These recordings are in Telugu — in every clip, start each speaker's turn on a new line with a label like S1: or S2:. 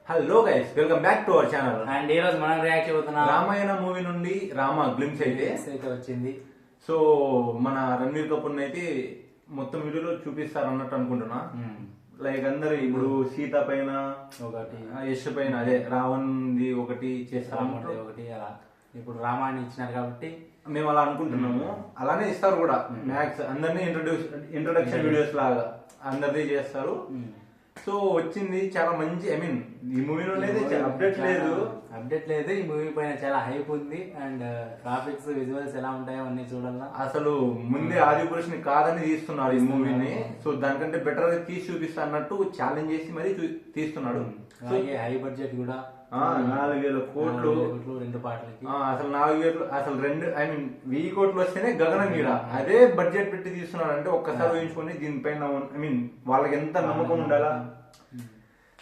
S1: Hello guys, welcome back to our channel.
S2: And ఈ రోజు మనం రియాక్ట్ అవుతున్నాం
S1: రామాయణ మూవీ నుండి రామ గ్లిమ్స్ అయితే
S2: వచ్చింది.
S1: సో మన రణ్వీర్ కపూర్ అయితే మొత్తం వీడియోలో చూపిస్తారు అన్నట్టు అనుకుంటున్నా. లైక్ అందరు ఇప్పుడు సీత పైన
S2: ఒకటి,
S1: యశ్ పైన అదే రావణ్ది ఒకటి చేస్తారు,
S2: ఒకటి అలా ఇప్పుడు రామాయణ ఇచ్చినారు కాబట్టి
S1: మేము అలా అనుకుంటున్నాము. అలానే ఇస్తారు కూడా మ్యాక్స్ అందరినీ ఇంట్రొడక్షన్ వీడియోస్ లాగా అందరిది చేస్తారు. సో వచ్చింది చాలా మంచి, ఐ మీన్ ఈ మూవీ నుండి అయితే అప్డేట్ లేదు.
S2: ఈ మూవీ పైన చాలా హైప్ ఉంది. అండ్ గ్రాఫిక్స్ విజువల్స్ ఎలా ఉంటాయో అన్ని చూడాలా.
S1: అసలు ముందే ఆది పురుషుని కాదని తీస్తున్నాడు ఈ మూవీని. సో దానికంటే బెటర్ గా తీసి చూపిస్తా అన్నట్టు ఛాలెంజ్ చేసి మరీ తీస్తున్నాడు.
S2: అలాగే హై బడ్జెట్ కూడా
S1: 4,000 కోట్లు
S2: 2 పాటలకి.
S1: అసలు 4,000 అసలు 1,000 కోట్లు వస్తేనే గగనం మీద అదే బడ్జెట్ పెట్టి తీస్తున్నాడు అంటే ఒక్కసారి ఊహించుకొని దీనిపైన ఐ మీన్ వాళ్ళకి ఎంత నమ్మకం ఉండాలా.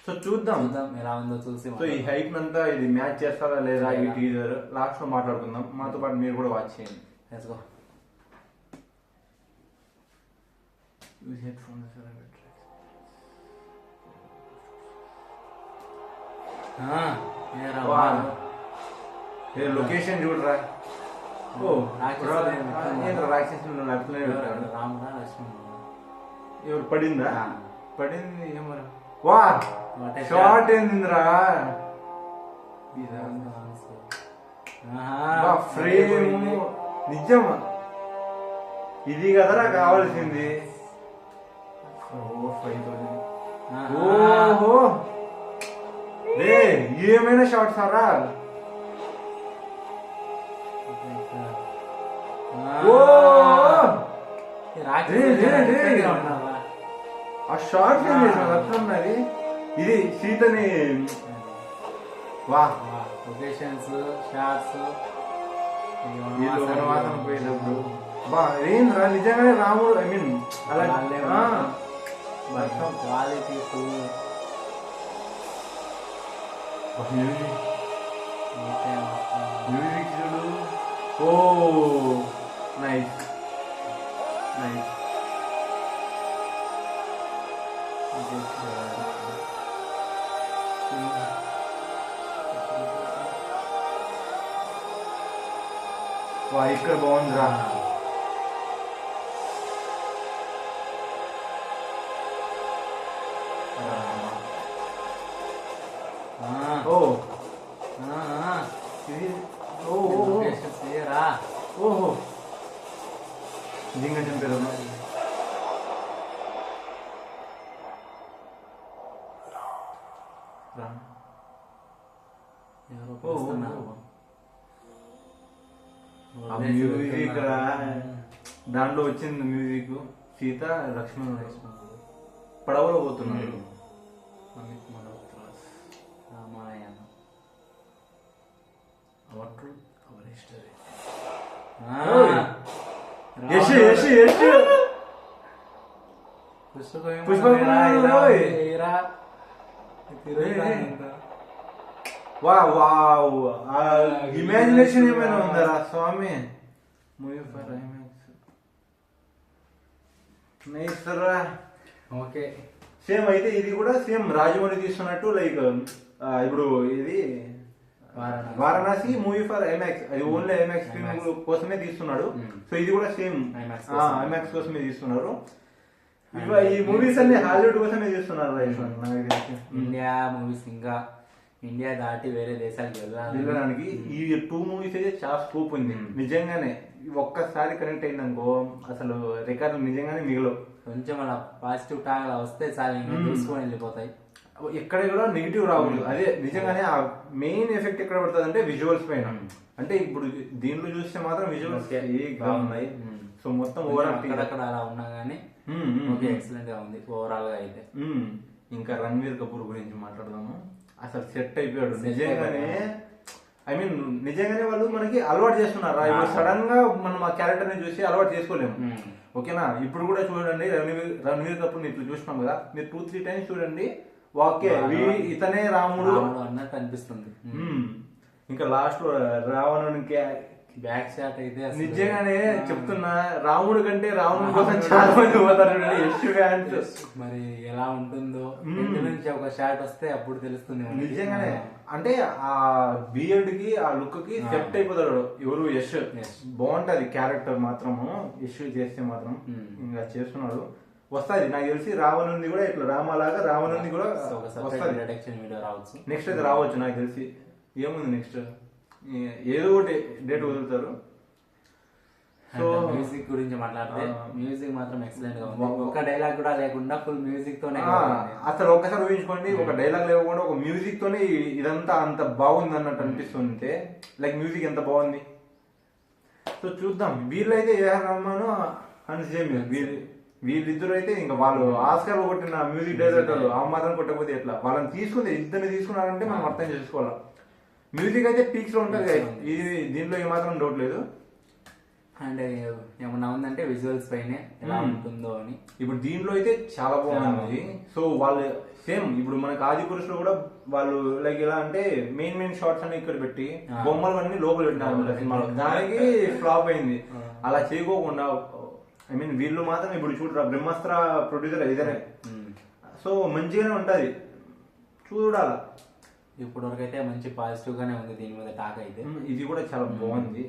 S1: సో చూద్దాం
S2: ఎలా ఉందో చూసి.
S1: సో ఈ హైప్ అంతా ఇది మ్యాచ్ చేస్తారా లేదా ఈ టీజర్ లాస్ట్ లో మాట్లాడుకుందాం. మాతో పాటు మీరు కూడా వాచ్ చేయండి.
S2: Let's go.
S1: లొకేషన్ చూడరా. ఓ రాక్షసులు
S2: రాముడా లక్ష్మణుడా
S1: ఎవరు పడిందా? పడింది ఏమరా. వా షార్ట్ ఏందిరా, ఫ్రేమ్ నిజమా? ఇది కదరా కావాల్సింది. ఓహో రే ఏమైనా షార్ట్ సారా. ఆ షార్ట్ ఏం చేసాడు అట్లున్నది. ఇది సీతని వా
S2: లొకేషన్స్ షార్ట్స్
S1: వనవాసం పోయినప్పుడు బా ఏంద్రా నిజంగానే రాముడు ఐ మీన్ అలా
S2: క్వాలిటీ
S1: మ్యూజిక్ చూడు. ఓ నైస్ నైస్. వా ఇక్కడ బాగుందిరా. ఓ ఓహో నిజంగా చంపారు. మ్యూజిక్ దాంట్లో వచ్చింది మ్యూజిక్. సీత లక్ష్మణుడు పడవలో పోతున్నాడు.
S2: రామాయణం
S1: ఇమాజినేషన్ ఏమైనా ఉందరా స్వామి. మూవీ ఫర్
S2: ఓకే
S1: సేమ్ అయితే ఇది కూడా సేమ్ రాజమౌళి తీస్తున్నట్టు. లైక్ ఇప్పుడు ఇది వారణాసి మూవీ ఫర్ ఐమాక్స్, అది ఓన్లీ ఐమాక్స్ ఫిల్మ్ కోసమే తీస్తున్నాడు. సో ఇది కూడా సేమ్ ఐమాక్స్ కోసమే తీస్తున్నారు. ఈ మూవీస్ అన్ని హాలీవుడ్ కోసమే తీస్తున్నారు.
S2: ఇండియా మూవీస్ ఇంకా ఇండియా దాటి వేరే దేశాలకు
S1: వెళ్ళడానికి ఈ 2 మూవీస్ అయితే చాలా స్కోప్ ఉంది నిజంగానే. ఒక్కసారి కనెక్ట్ అయిందనుకో అసలు రికార్డులు నిజంగానే మిగలవు.
S2: కొంచెం అలా పాజిటివ్ టాక్ అలా వస్తే చాలా ఇంకా చూసుకొని వెళ్ళిపోతాయి.
S1: ఎక్కడ కూడా నెగిటివ్ రాకూడదు. అదే నిజంగానే ఆ మెయిన్ ఎఫెక్ట్ ఎక్కడ పడుతుంది అంటే విజువల్స్ పైన. అంటే ఇప్పుడు దీంట్లో చూస్తే మాత్రం విజువల్స్ ఉన్నాయి. సో మొత్తం ఓవరాల్
S2: అక్కడ అలా ఉన్నా గానీ ఎక్సలెంట్ గా ఉంది ఓవరాల్ గా అయితే.
S1: ఇంకా రణ్వీర్ కపూర్ గురించి మాట్లాడదాము. అసలు సెట్ అయిపోయాడు నిజంగానే. ఐ మీన్ నిజంగానే వాళ్ళు మనకి అలవాటు చేస్తున్నారు. ఇప్పుడు సడన్ గా మనం ఆ క్యారెక్టర్ ని చూసి అలవాటు చేసుకోలేము. ఓకేనా? ఇప్పుడు కూడా చూడండి రణ్వీర్ కపూర్ ఇట్లా చూసినాం కదా, మీరు 2-3 టైమ్స్ చూడండి. ఓకే ఇతనే రాముడు
S2: అన్నట్టు అనిపిస్తుంది.
S1: ఇంకా లాస్ట్ రావణునికి
S2: బ్యాక్ షాట్ అయితే అసలు-
S1: నిజంగానే చెప్తున్నా, రాముడు కంటే రావణుడి కోసం చాలా మంది పోతారు చూడండి యశ్ ఫ్యాన్స్.
S2: మరి ఎలా ఉంటుందో ఇంటి నుంచి ఒక షాట్ వస్తే అప్పుడు తెలుస్తుంది మనకి.
S1: నిజంగానే అంటే ఆ బియర్డ్ కి ఆ లుక్ కి సెట్ అయిపోతాడు ఎవరు యశ్. బాగుంటది క్యారెక్టర్ మాత్రము యశ్ చేస్తే మాత్రం. ఇంకా చేస్తున్నాడు, వస్తుంది నాకు తెలిసి. రావణుంది కూడా ఇట్లా రామలాగా రావణుంది కూడా
S2: ఒక
S1: వస్తుంది.
S2: separate introduction video రావచ్చు.
S1: నెక్స్ట్ అయితే రావచ్చు నాకు తెలిసి. ఏముంది నెక్స్ట్, ఏదో ఒకటి డేట్ వదులుతారు. సో
S2: మ్యూజిక్ గురించి మాట్లాడితే మ్యూజిక్ మాత్రం ఎక్సలెంట్ గా ఉంది. ఒక డైలాగ్ కూడా లేకుండా ఫుల్ మ్యూజిక్ తోనే
S1: అసలు ఒక్కసారి ఊహించుకోండి, ఒక డైలాగ్ లేకుండా ఒక మ్యూజిక్ తోనే ఇదంతా అంత బాగుంది అన్నట్టు అనిపిస్తుంది. లైక్ మ్యూజిక్ ఎంత బాగుంది. సో చూద్దాం. వీళ్ళైతే ఏఆర్ రెహమాన్ అండ్ సేమ్ వీళ్ళిద్దరు అయితే ఇంకా వాళ్ళు ఆస్కార్ కొట్టిన మ్యూజిక్ డైరెక్టర్లు ఆ మాత్రం కొట్టకపోతే ఎట్లా. వాళ్ళని తీసుకుంది, ఇద్దరిని తీసుకున్నారంటే మనం అర్థం చేసుకోవాలి. మ్యూజిక్ అయితే పీక్స్ లో ఉంటుంది, ఇది దీంట్లో ఏమాత్రం డౌట్ లేదు.
S2: అండ్ ఏమన్నా ఉందంటే విజువల్స్ పైనే ఎలా ఉంటుందో అని.
S1: ఇప్పుడు దీంట్లో అయితే చాలా బాగుంది. సో వాళ్ళు సేమ్ ఇప్పుడు మనకి ఆది పురుషులు కూడా వాళ్ళు లైక్ ఎలా అంటే మెయిన్ షార్ట్స్ అన్ని ఇక్కడ పెట్టి బొమ్మలు అన్ని లోపల పెట్టినారు సినిమాలో. దానికి ఫ్లాప్ అయింది. అలా చేయకోకుండా ఐ మీన్ వీళ్ళు మాత్రం ఇప్పుడు చూడరా, బ్రహ్మాస్త్ర ప్రొడ్యూసర్ ఇదేనే. సో మంచిగానే ఉంటది, చూడాల.
S2: ఇప్పటి వరకు అయితే మంచి పాజిటివ్ గానే ఉంది దీని మీద టాక్ అయితే.
S1: ఇది కూడా చాలా బాగుంది.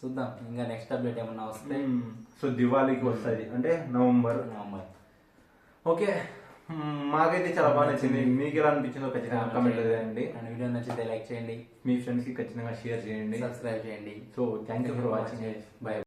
S2: చూద్దాం ఇంకా నెక్స్ట్ అప్డేట్ ఏమన్నా వస్తే.
S1: సో దివాళీకి వస్తుంది అంటే నవంబర్. ఓకే, మాకైతే చాలా బాగా నచ్చింది. మీకు ఎలా అనిపించిందో ఖచ్చితంగా కామెంట్ చేయండి.
S2: అండ్ వీడియో నచ్చితే లైక్ చేయండి,
S1: మీ ఫ్రెండ్స్ కి ఖచ్చితంగా షేర్ చేయండి,
S2: సబ్స్క్రైబ్ చేయండి.
S1: So thank you for watching.
S2: By.